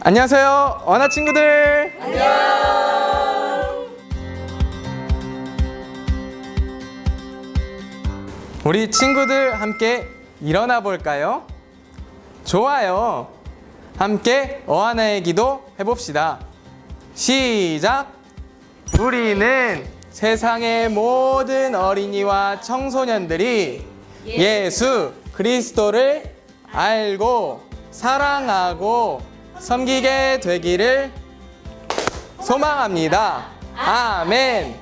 안녕하세요, 원아 친구들. 안녕. 우리 친구들 함께 일어나 볼까요? 좋아요. 함께 어하나의 기도 해봅시다. 시작. 우리는 세상의 모든 어린이와 청소년들이 예수 그리스도를 알고 사랑하고 섬기게 되기를 소망합니다. 아멘.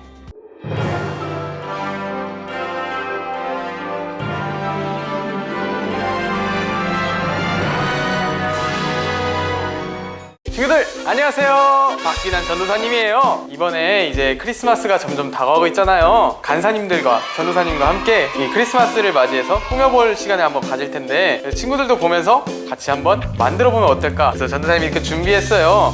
친구들 안녕하세요. 박기난 전도사님이에요. 이번에 이제 크리스마스가 점점 다가오고 있잖아요. 간사님들과 전도사님과 함께 이 크리스마스를 맞이해서 꾸며볼 시간을 한번 가질 텐데 친구들도 보면서 같이 한번 만들어보면 어떨까. 그래서 전도사님이 이렇게 준비했어요.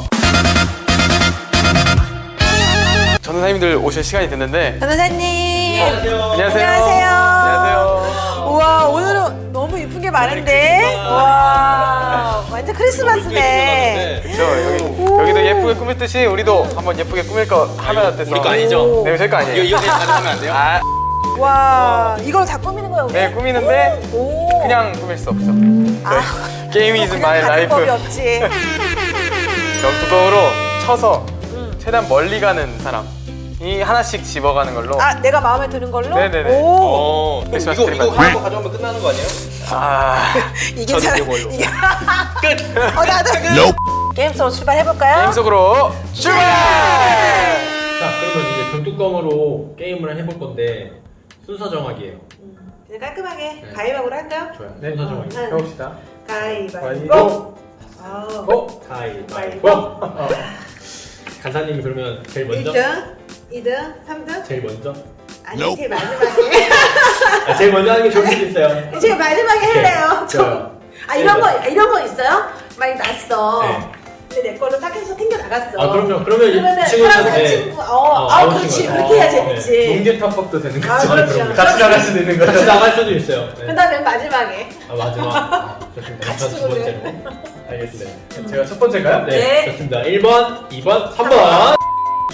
전도사님들 오실 시간이 됐는데 전도사님. 안녕하세요. 안녕하세요. 우와, 오늘은 너무 이쁜 게 많은데. 와, 완전 크리스마스네. 그렇죠. 여기도 예쁘게 꾸몄듯이 우리도 한번 예쁘게 꾸밀 거 하면 어땠어? 우리 거 아니죠? 네, 저희 거 아니에요. 이거 그냥 가져가면 안 돼요? 아, 와, 이걸 다 꾸미는 거야, 우리? 네, 꾸미는데 오. 그냥 꾸밀 수 없죠. 아, 게임 is my 그냥 가는 법이 life. 없지. 벽뚜껑으로 쳐서 최대한 멀리 가는 사람이 하나씩 집어가는 걸로. 아, 내가 마음에 드는 걸로? 네네네. 오. 크리스마스 이거 트리 하나 더 가져오면 끝나는 거 아니에요? 아, 이게 저도 잘. 이걸로. 이게. 끝! 나도. 게임 속으로 출발해볼까요? 게임 속으로 출발! 자, 그러면 이제 병뚜껑으로 게임을 해볼 건데 순서 정하기예요. 그냥 깔끔하게 네. 가위바위보로 할까요? 좋아요. 네, 순서 정하기. 해봅시다. 가위바위보. 가위바위보. 아우. 가위바위보. 간사님이 그러면 제일 먼저? 1등, 2등, 3등? 제일 먼저? 아니, 제일 마지막에. 아, 제일 먼저 하는 게 좋을 수도 있어요. 제일 마지막에 할래요. 좋아요. 아, 이런 거 있어요? 많이 났어. 네. 근데 내 거를 딱 해서 튕겨 나갔어. 아, 그러면은 그러면은 친구한테 친구, 그렇지. 그렇게 해야 재밌지. 동계 탑박도 되는 아, 거죠. 그렇죠. 같이 나갈 수도 있는 거죠. 같이 나갈 수도 있어요. 그 네. 다음에 마지막에. 아, 마지막. 아, 좋습니다. 같이 두 번째로. 찍어줘요. 알겠습니다. 제가 첫 번째가요? 네, 네. 좋습니다. 1번, 2번, 3번.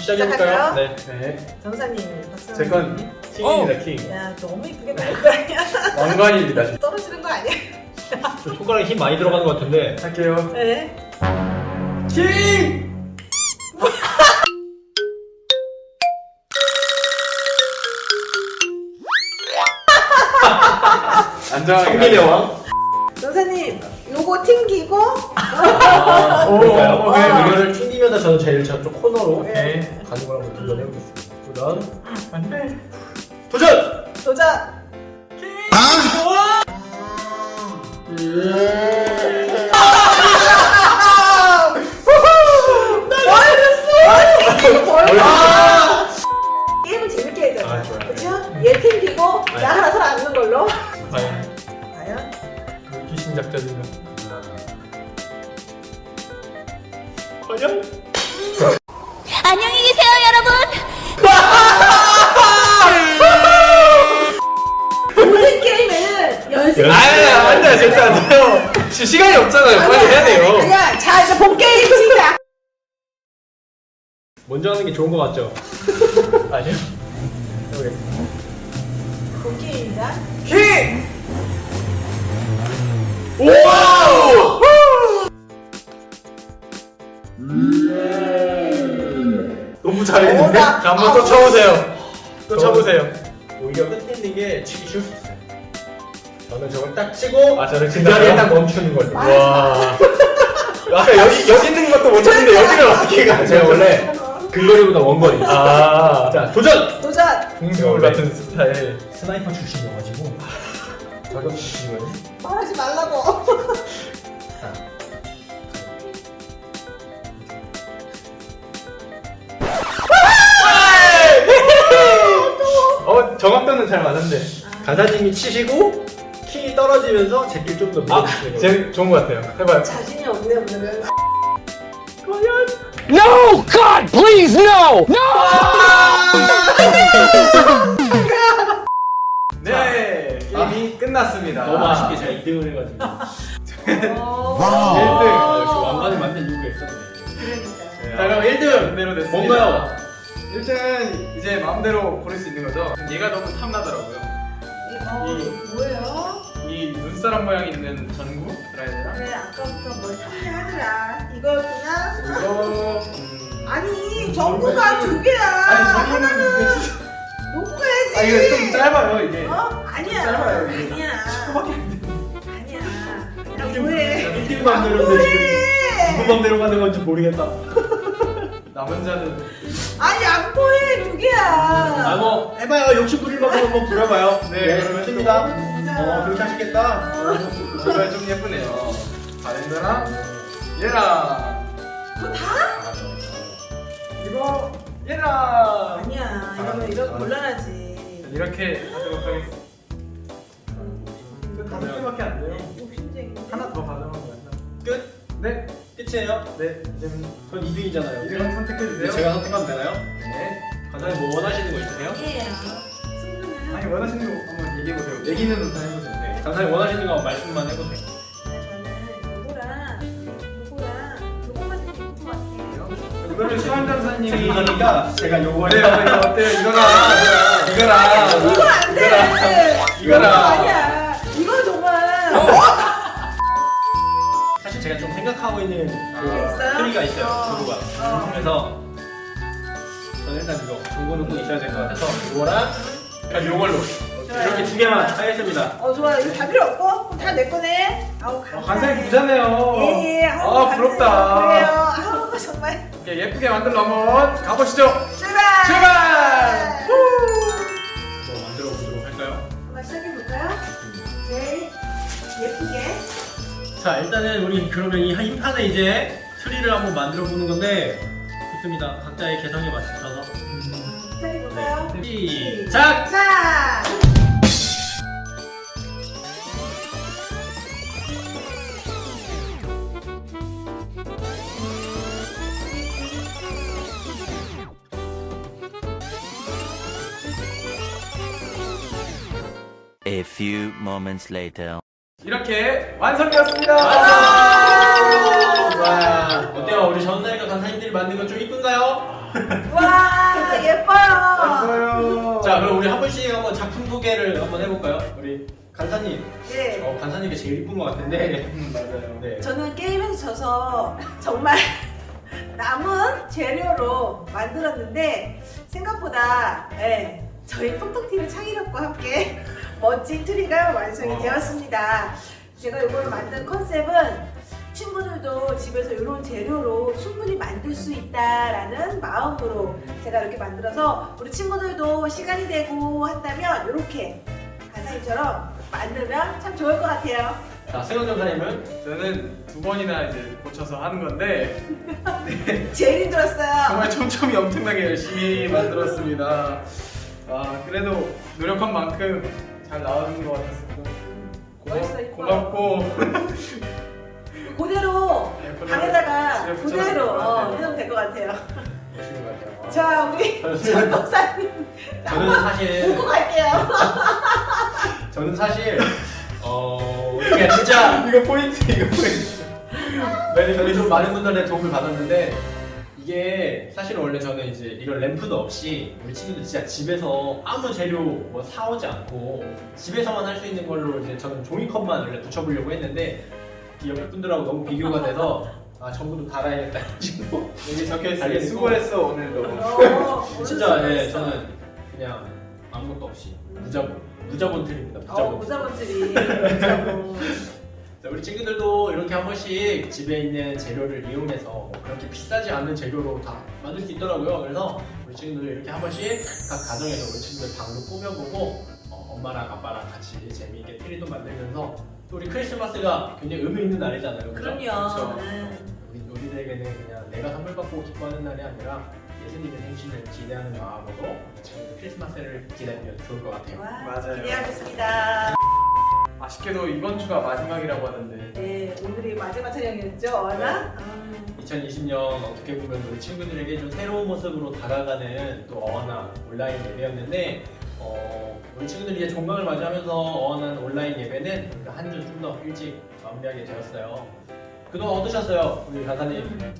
시작해볼까요? 시작할까요? 네. 네. 정사님, 박수. 제 건 킹입니다, 킹. 야, 너무 이쁘게 나올 거 아니야? 왕관입니다. 떨어지는 거 아니야? 좀 손가락에 힘 많이 들어가는 것 같은데. 할게요. 네. 킹! 안정하게 성민의 왕. 정사님, 요거 튕기고. 그럴까요? 네. 이거를 튕기면서 저는 제일 저쪽 코너로 오케이. 가는 걸 한번 도전해보겠습니다. 도전. 안돼. 도전! 도전. 게임을 재밌게 해야 아, 되잖아. 좋아요. 그쵸? 얘 튕기고, 나 하나 살아남는 걸로. 과연. 과연? 귀신 작전인가? 과연? 안녕히 계세요, 여러분. 모든 게임에는 연습. 안돼, 절대 안 돼요. 시간이 없잖아요. 빨리 해야 돼요. 아니야, 자, 이제 본 게임 시작. 먼저 하는 게 좋은 것 같죠? 아니요. 해보겠습니다. 본 게임이다. 킹! 와우! 너무 잘했는데? 나- 자, 한번 또 쳐보세요. 또 쳐보세요. 오히려 끝내는 게 치기 쉬울 수 있어요. 저는 저걸 딱 치고 아, 저를 그 친다고요? 자리에 딱 멈추는 걸로. 와. 아까 여기 있는 것도 못 쳤는데 여기를 어떻게 가? 제가 원래 근거리보다 원거리. 아, 자, 도전! 도전. 공주 같은 스타일. 스나이퍼 출신이어가지고 저격 출신이거든요. 말하지 말라고. 정확도는 잘 맞는데. 가사님이 치시고 키 떨어지면서 제길 좀 더 밀어주시는 거예요. 제일 좋은 것 같아요. 해봐요. 자신이 없네, 오늘은. No! God, please, no! No! 네, 게임이 끝났습니다. 너무 아쉽게 제가 2등을 해가지고. 1등. 역시 왕관을 만든 이유가 있었네. 됐습니다. 자, 그럼 1등 대로 됐습니다. 뭔가요? 1등 이제 마음대로 고를 수 있는 거죠. 얘가 너무 탐나더라고요. 뭐예요? 이 눈사람 모양 있는 전구 들어야 되나? 그래 아까부터 뭘 탐내하더라. 이거였구나. 이거 아니 전구가 두 개야. 아니 전구는 놓고 해야지. 아 이거 좀 짧아요 이게. 어? 아니야. 짧아요, 이게. 아니야. 10초밖에 안 돼. 아니야. 야 뭐해? 1등 맘대로인데 지금 누구 맘대로 가는 건지 모르겠다. 남은 자는 아니 안 보여 두 개야. 아, 뭐 해봐요. 욕심 부릴 만큼 한번 부려봐요. 네, 좋습니다. 진짜. 그렇게 하시겠다. 이거 좀 예쁘네요. 바렌더랑 얘랑 그거 다? 이거 얘랑 아니야. 이거는 이런 곤란하지. 이렇게 하도록 하겠습니다. 이거 다섯 개밖에 안 돼요. 욕심쟁이. 하나 더 가져가면 되나? 끝. 네, 끝이에요. 네, 이제 전 2등이잖아요. 이제 선택해 주세요. 제가 선택하면 되나요? 네. 간단히 뭐 원하시는 거 있으세요? 아니에요. 승부는. 아니 원하시는 거 한번 얘기해 보세요. 얘기는 우선 해보세요. 네. 간단히 원하시는 거 말씀만 해보세요. 저는 요거랑 요거만 되게 예쁜 것 같아요. 이거를 수환 장사님이 그러니까 제가 요거 어때요? 이거 어때요? 이거랑 이거 안 돼. 이거랑 아니야. 이거 정말. 사실 제가 좀 생각하고 있는 있어요? 트리가 있어요. 정보가. 어. 그래서 저는 일단 이거 정보는 꼭 있어야 될 것 같아서 이거랑 그냥 요걸로 이렇게 두 개만 하겠습니다. 좋아. 이거 다 필요 없고 다 내 거네. 아우 감사해. 간사님 부자네요. 예. 아 감사해요. 부럽다. 그래요. 아우 정말. 이렇게 예쁘게 만들러 한번 가보시죠. 출발. 출발! 뭐 만들어 보도록 할까요? 한번 시작해 볼까요? 제일 예쁘게. 자, 일단은 우리 그러면 이 판에 이제 트리를 한번 만들어 보는 건데 좋습니다. 각자의 개성에 맞춰서 시작해 볼까요? 시작! 자. A few moments later. 이렇게 완성되었습니다. 와, 어때요? 우리 전사님과 간사님들이 만든 건 좀 이쁜가요? 와 예뻐요. 예뻐요. 자, 그럼 우리 한 분씩 한번 작품 소개를 한번 해볼까요? 우리 간사님. 네. 간사님이 제일 이쁜 것 같은데. 맞아요. 네. 저는 게임에서 져서 정말 남은 재료로 만들었는데 생각보다 저희 톡톡TV 창의력과 함께 멋진 트리가 완성이 되었습니다. 제가 이걸 만든 컨셉은 친구들도 집에서 이런 재료로 충분히 만들 수 있다라는 마음으로 제가 이렇게 만들어서 우리 친구들도 시간이 되고 한다면 이렇게 간사님처럼 만들면 참 좋을 것 같아요. 자, 승원 전사님은? 저는 두 번이나 이제 고쳐서 하는 건데 제일 힘들었어요. 정말 촘촘히 엄청나게 열심히 만들었습니다. 아 그래도 노력한 만큼 잘 나오는 것 같아서 멋있어, 이뻐요. 고맙고 그대로 네, 방에다가 집에 그대로 붙여놨어요. 해도 될 것 같아요. 멋있는 것 같아요. 자 우리 저는- 전도사님 저는 사실 보고 갈게요. 저는 사실 그냥 진짜 이거 포인트 이거 포인트. 저는 좀 많은 분들의 도움을 받았는데 이게 사실 원래 저는 이제 이런 램프도 없이 우리 친구들 진짜 집에서 아무 재료 뭐 사오지 않고 집에서만 할 수 있는 걸로 이제 저는 종이컵만 원래 붙여보려고 했는데 이 옆에 분들하고 너무 비교가 돼서 전부도 달아야겠다 싶고 여기 적혀 있어요. 알겠고. 수고했어 오늘도. 진짜 저는 그냥 아무것도 없이 무자본 틀입니다. 무자본. 무자본들이 자, 우리 친구들도 이렇게 한 번씩 집에 있는 재료를 이용해서 뭐 그렇게 비싸지 않는 재료로 다 만들 수 있더라고요. 그래서 우리 친구들 이렇게 한 번씩 각 가정에서 우리 친구들 방도 꾸며보고 엄마랑 아빠랑 같이 재미있게 트리도 만들면서 또 우리 크리스마스가 굉장히 의미 있는 날이잖아요. 그죠? 그럼요. 우리들에게는 그냥 내가 선물 받고 기뻐하는 날이 아니라 예수님의 생신을 기대하는 마음으로 우리 친구들 크리스마스를 기다리면 좋을 것 같아요. 맞아요. 기대하겠습니다. 아쉽게도 이번 주가 마지막이라고 하는데 네 오늘이 마지막 촬영이었죠, 어나? 2020년 어떻게 보면 우리 친구들에게 좀 새로운 모습으로 다가가는 또 어원나 온라인 예배였는데 우리 친구들이 이제 종강을 맞이하면서 어원나 온라인 예배는 한 주 좀 더 일찍 마무리하게 되었어요. 그동안 어떠셨어요, 우리 간사님?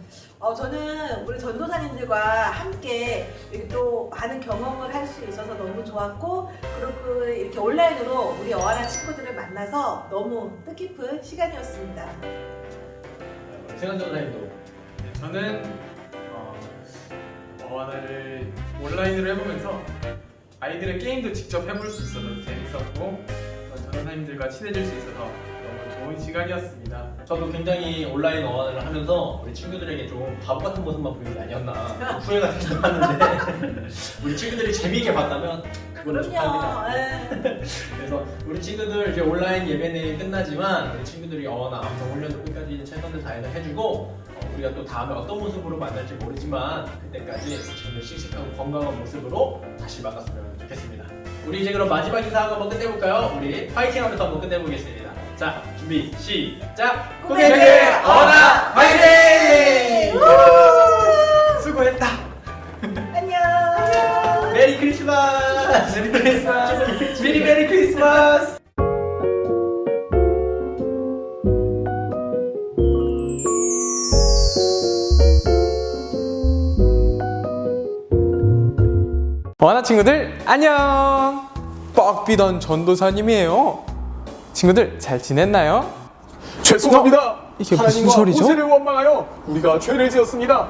저는 우리 전도사님들과 함께 이렇게 또 많은 경험을 할 수 있어서 너무 좋았고, 그리고 이렇게 온라인으로 우리 어하나 친구들을 만나서 너무 뜻깊은 시간이었습니다. 세관 전도사님도. 저는 어하나를 온라인으로 해보면서 아이들의 게임도 직접 해볼 수 있어서 재밌었고 전도사님들과 친해질 수 있어서 너무 좋은 시간이었습니다. 저도 굉장히 온라인 어학을 하면서 우리 친구들에게 좀 바보 같은 모습만 보이는 게 아니었나 후회가 되기도 하는데 우리 친구들이 재미있게 봤다면 그걸로 좋답니다. 예. 그래서 우리 친구들 이제 온라인 예배는 끝나지만 우리 친구들이 어나 암송 훈련도 끝까지 최선을 다해서 해주고 우리가 또 다음에 어떤 모습으로 만날지 모르지만 그때까지 우리 친구들 씩씩하고 건강한 모습으로 다시 만났으면 좋겠습니다. 우리 이제 그럼 마지막 인사하고 한번 끝내볼까요? 우리 파이팅 하면서 한번 끝내보겠습니다. 자, 준비 시작! 꿈에게 어하나 파이팅! 수고했다. 안녕. 메리 크리스마스! 메리 크리스마스. 메리 크리스마스! 어하나 친구들 안녕. 뻑비던 전도사님이에요. 친구들 잘 지냈나요? 죄송합니다. 이게 무슨 하나님과 소리죠? 모세를 원망하여 우리가 죄를 지었습니다.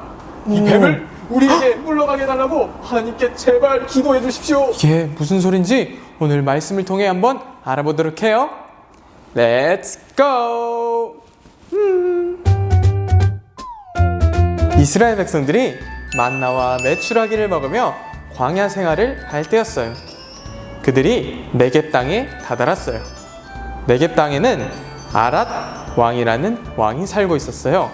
이 뱀을 우리에게 물러가게 해달라고 하나님께 제발 기도해 주십시오. 이게 무슨 소린지 오늘 말씀을 통해 한번 알아보도록 해요. Let's go! 이스라엘 백성들이 만나와 메추라기를 먹으며 광야 생활을 할 때였어요. 그들이 네겝 땅에 다다랐어요. 네겝 땅에는 아랏 왕이라는 왕이 살고 있었어요.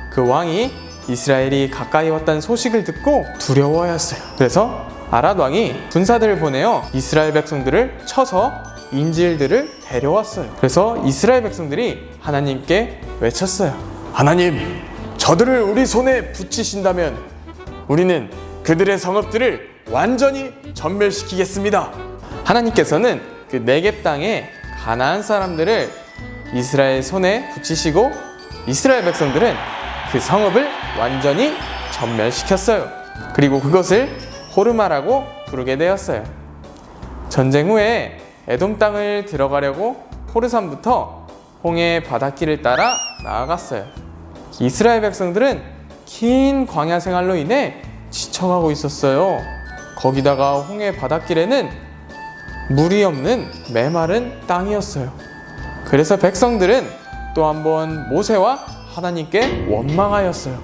그 왕이 이스라엘이 가까이 왔다는 소식을 듣고 두려워하였어요. 그래서 아랏 왕이 군사들을 보내어 이스라엘 백성들을 쳐서 인질들을 데려왔어요. 그래서 이스라엘 백성들이 하나님께 외쳤어요. 하나님, 저들을 우리 손에 붙이신다면 우리는 그들의 성읍들을 완전히 전멸시키겠습니다. 하나님께서는 그 네겝 땅에 가나안 사람들을 이스라엘 손에 붙이시고 이스라엘 백성들은 그 성읍을 완전히 전멸시켰어요. 그리고 그것을 호르마라고 부르게 되었어요. 전쟁 후에 에돔 땅을 들어가려고 호르산부터 홍해 바닷길을 따라 나아갔어요. 이스라엘 백성들은 긴 광야 생활로 인해 지쳐가고 있었어요. 거기다가 홍해 바닷길에는 물이 없는 메마른 땅이었어요. 그래서 백성들은 또 한번 모세와 하나님께 원망하였어요.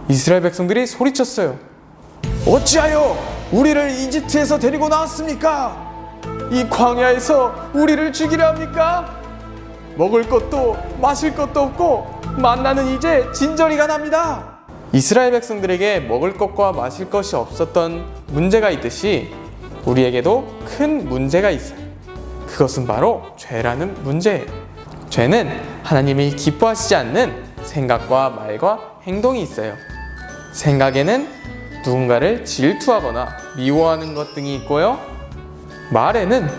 이스라엘 백성들이 소리쳤어요. 어찌하여 우리를 이집트에서 데리고 나왔습니까? 이 광야에서 우리를 죽이려 합니까? 먹을 것도 마실 것도 없고 만나는 이제 진저리가 납니다. 이스라엘 백성들에게 먹을 것과 마실 것이 없었던 문제가 있듯이 우리에게도 큰 문제가 있어요. 그것은 바로 죄라는 문제예요. 죄는 하나님이 기뻐하시지 않는 생각과 말과 행동이 있어요. 생각에는 누군가를 질투하거나 미워하는 것 등이 있고요. 말에는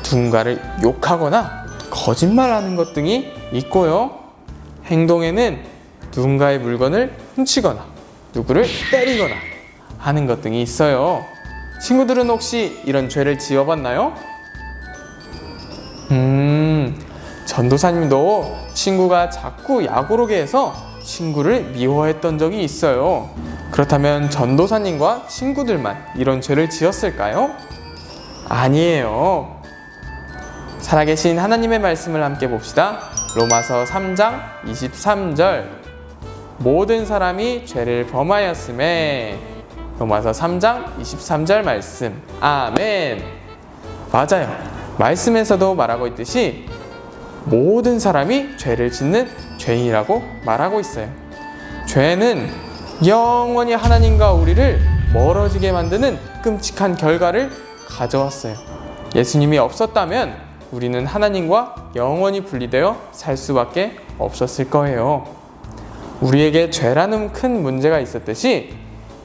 누군가를 욕하거나 거짓말하는 것 등이 있고요. 행동에는 누군가의 물건을 훔치거나 누구를 때리거나 하는 것 등이 있어요. 친구들은 혹시 이런 죄를 지어봤나요? 전도사님도 친구가 자꾸 약오르게 해서 친구를 미워했던 적이 있어요. 그렇다면 전도사님과 친구들만 이런 죄를 지었을까요? 아니에요. 살아계신 하나님의 말씀을 함께 봅시다. 로마서 3장 23절. 모든 사람이 죄를 범하였음에. 로마서 3장 23절 말씀. 아멘. 맞아요. 말씀에서도 말하고 있듯이 모든 사람이 죄를 짓는 죄인이라고 말하고 있어요. 죄는 영원히 하나님과 우리를 멀어지게 만드는 끔찍한 결과를 가져왔어요. 예수님이 없었다면 우리는 하나님과 영원히 분리되어 살 수밖에 없었을 거예요. 우리에게 죄라는 큰 문제가 있었듯이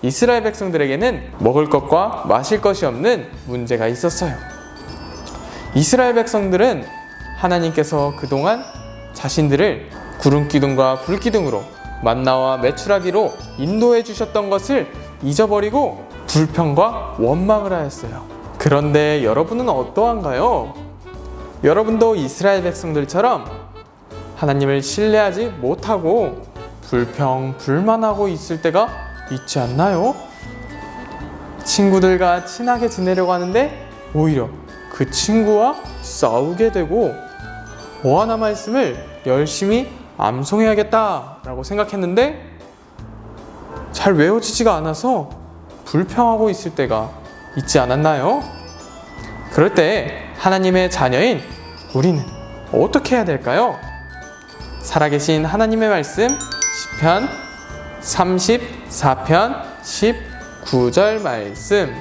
이스라엘 백성들에게는 먹을 것과 마실 것이 없는 문제가 있었어요. 이스라엘 백성들은 하나님께서 그동안 자신들을 구름기둥과 불기둥으로 만나와 메추라기로 인도해 주셨던 것을 잊어버리고 불평과 원망을 하였어요. 그런데 여러분은 어떠한가요? 여러분도 이스라엘 백성들처럼 하나님을 신뢰하지 못하고 불평, 불만하고 있을 때가 있지 않나요? 친구들과 친하게 지내려고 하는데 오히려 그 친구와 싸우게 되고 하나 말씀을 열심히 암송해야겠다라고 생각했는데 잘 외워지지가 않아서 불평하고 있을 때가 있지 않았나요? 그럴 때 하나님의 자녀인 우리는 어떻게 해야 될까요? 살아계신 하나님의 말씀 시편 34편 19절 말씀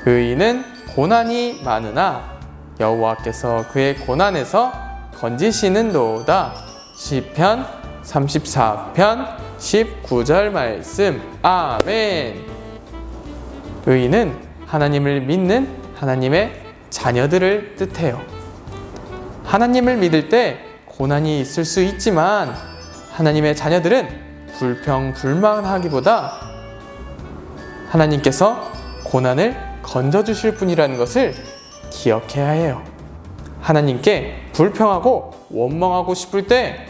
의인은 고난이 많으나 여호와께서 그의 고난에서 건지시는도다. 시편 34편 19절 말씀 아멘. 의인은 하나님을 믿는 하나님의 자녀들을 뜻해요. 하나님을 믿을 때 고난이 있을 수 있지만 하나님의 자녀들은 불평, 불만하기보다 하나님께서 고난을 건져주실 분이라는 것을 기억해야 해요. 하나님께 불평하고 원망하고 싶을 때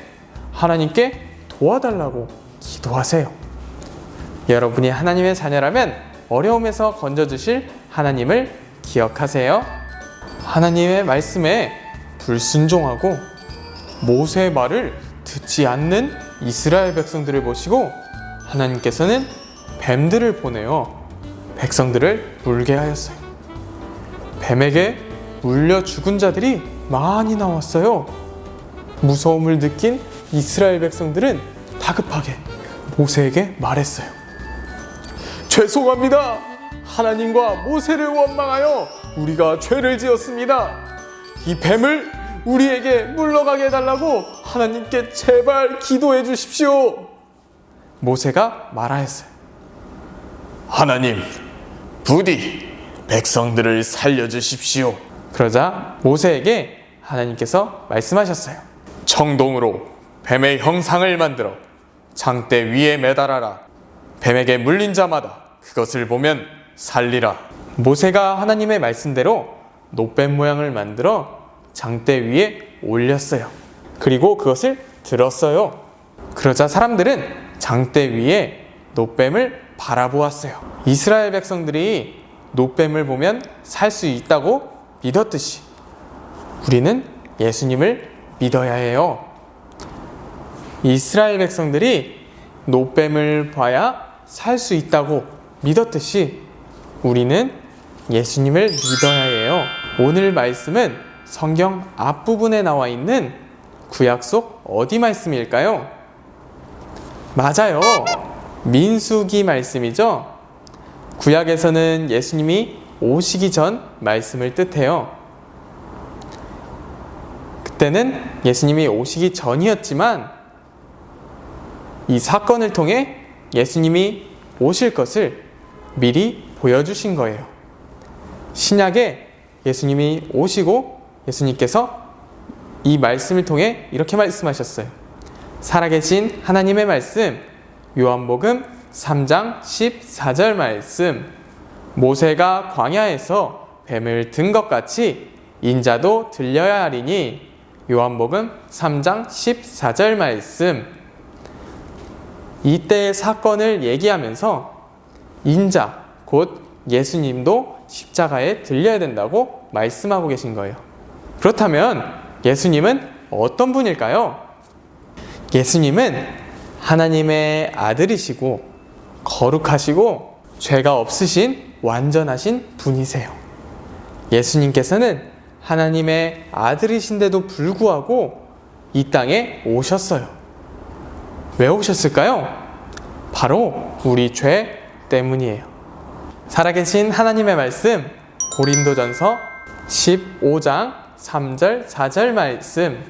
하나님께 도와달라고 기도하세요. 여러분이 하나님의 자녀라면 어려움에서 건져주실 하나님을 기억하세요. 하나님의 말씀에 불순종하고 모세의 말을 듣지 않는 이스라엘 백성들을 보시고 하나님께서는 뱀들을 보내어 백성들을 물게 하였어요. 뱀에게 물려 죽은 자들이 많이 나왔어요. 무서움을 느낀 이스라엘 백성들은 다급하게 모세에게 말했어요. 죄송합니다. 하나님과 모세를 원망하여 우리가 죄를 지었습니다. 이 뱀을 우리에게 물러가게 해달라고 하나님께 제발 기도해 주십시오. 모세가 말하였어요. 하나님, 부디 백성들을 살려주십시오. 그러자 모세에게 하나님께서 말씀하셨어요. 청동으로 뱀의 형상을 만들어 장대 위에 매달아라. 뱀에게 물린 자마다 그것을 보면 살리라. 모세가 하나님의 말씀대로 노뱀 모양을 만들어 장대 위에 올렸어요. 그리고 그것을 들었어요. 그러자 사람들은 장대 위에 노뱀을 바라보았어요. 이스라엘 백성들이 노뱀을 보면 살 수 있다고 믿었듯이 우리는 예수님을 믿어야 해요. 이스라엘 백성들이 노뱀을 봐야 살 수 있다고 믿었듯이 우리는 예수님을 믿어야 해요. 오늘 말씀은 성경 앞부분에 나와 있는 구약 속 어디 말씀일까요? 맞아요. 민수기 말씀이죠. 구약에서는 예수님이 오시기 전 말씀을 뜻해요. 그때는 예수님이 오시기 전이었지만 이 사건을 통해 예수님이 오실 것을 미리 보여주신 거예요. 신약에 예수님이 오시고 예수님께서 이 말씀을 통해 이렇게 말씀하셨어요. 살아계신 하나님의 말씀, 요한복음 3장 14절 말씀, 모세가 광야에서 뱀을 든 것 같이 인자도 들려야 하리니, 요한복음 3장 14절 말씀. 이때의 사건을 얘기하면서 인자, 곧 예수님도 십자가에 들려야 된다고 말씀하고 계신 거예요. 그렇다면 예수님은 어떤 분일까요? 예수님은 하나님의 아들이시고 거룩하시고 죄가 없으신 완전하신 분이세요. 예수님께서는 하나님의 아들이신데도 불구하고 이 땅에 오셨어요. 왜 오셨을까요? 바로 우리 죄 때문이에요. 살아계신 하나님의 말씀, 고린도전서 15장 3절 4절 말씀.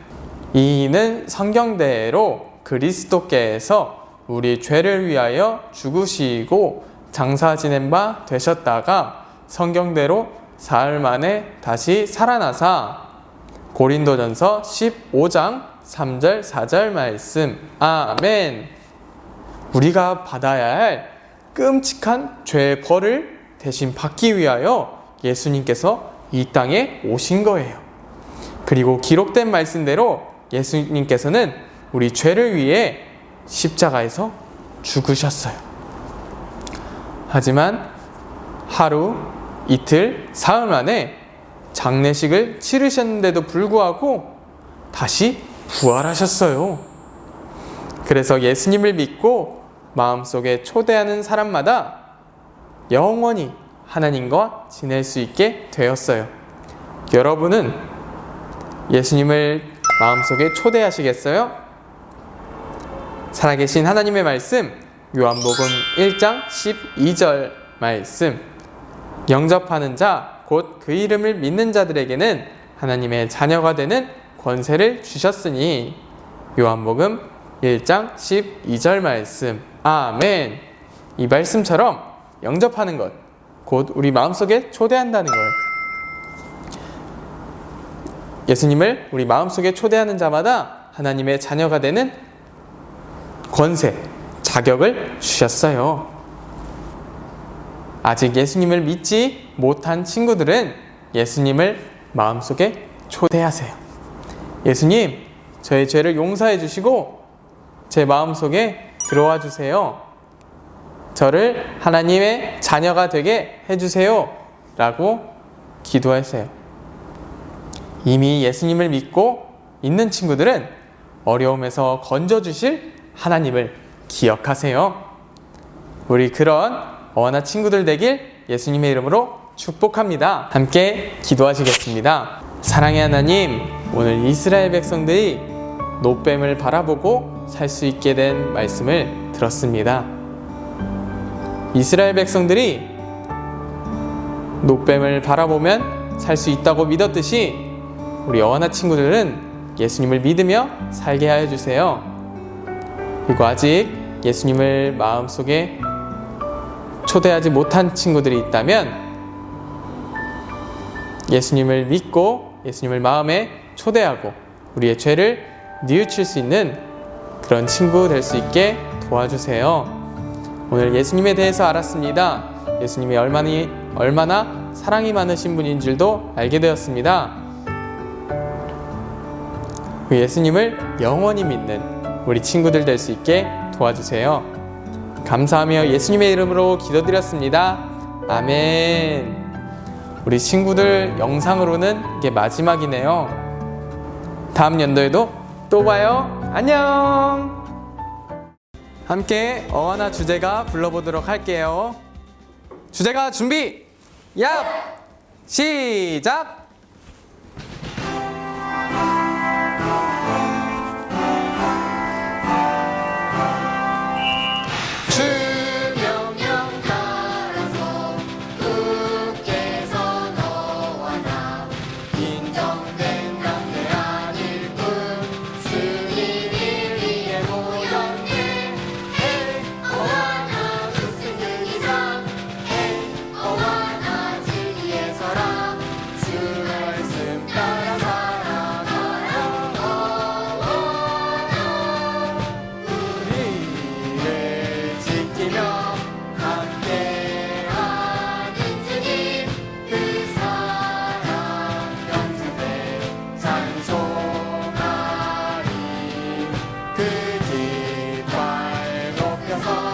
이는 성경대로 그리스도께서 우리 죄를 위하여 죽으시고 장사 지낸 바 되셨다가 성경대로 사흘 만에 다시 살아나사 고린도전서 15장 3절 4절 말씀. 아멘. 우리가 받아야 할 끔찍한 죄의 벌을 대신 받기 위하여 예수님께서 이 땅에 오신 거예요. 그리고 기록된 말씀대로 예수님께서는 우리 죄를 위해 십자가에서 죽으셨어요. 하지만 하루, 이틀, 사흘 만에 장례식을 치르셨는데도 불구하고 다시 부활하셨어요. 그래서 예수님을 믿고 마음속에 초대하는 사람마다 영원히 하나님과 지낼 수 있게 되었어요. 여러분은 예수님을 마음속에 초대하시겠어요? 살아계신 하나님의 말씀, 요한복음 1장 12절 말씀. 영접하는 자, 곧 그 이름을 믿는 자들에게는 하나님의 자녀가 되는 권세를 주셨으니. 요한복음 1장 12절 말씀. 아멘. 이 말씀처럼 영접하는 것, 곧 우리 마음속에 초대한다는 거예요. 예수님을 우리 마음속에 초대하는 자마다 하나님의 자녀가 되는 권세, 자격을 주셨어요. 아직 예수님을 믿지 못한 친구들은 예수님을 마음속에 초대하세요. 예수님, 저의 죄를 용서해 주시고 제 마음속에 들어와 주세요. 저를 하나님의 자녀가 되게 해주세요. 라고 기도하세요. 이미 예수님을 믿고 있는 친구들은 어려움에서 건져주실 하나님을 기억하세요. 우리 그런 어나 친구들 되길 예수님의 이름으로 축복합니다. 함께 기도하시겠습니다. 사랑의 하나님, 오늘 이스라엘 백성들이 노뱀을 바라보고 살 수 있게 된 말씀을 들었습니다. 이스라엘 백성들이 노뱀을 바라보면 살 수 있다고 믿었듯이 우리 어나 친구들은 예수님을 믿으며 살게 하여 주세요. 그리고 아직 예수님을 마음속에 초대하지 못한 친구들이 있다면 예수님을 믿고 예수님을 마음에 초대하고 우리의 죄를 뉘우칠 수 있는 그런 친구 될 수 있게 도와주세요. 오늘 예수님에 대해서 알았습니다. 예수님이 얼마나 사랑이 많으신 분인 줄도 알게 되었습니다. 그 예수님을 영원히 믿는 우리 친구들 될 수 있게 도와주세요. 감사하며 예수님의 이름으로 기도드렸습니다. 아멘. 우리 친구들 영상으로는 이게 마지막이네요. 다음 연도에도 또 봐요. 안녕. 함께 어하나 주제가 불러보도록 할게요. 주제가 준비. 얍. 시작. 그 깃발 높여서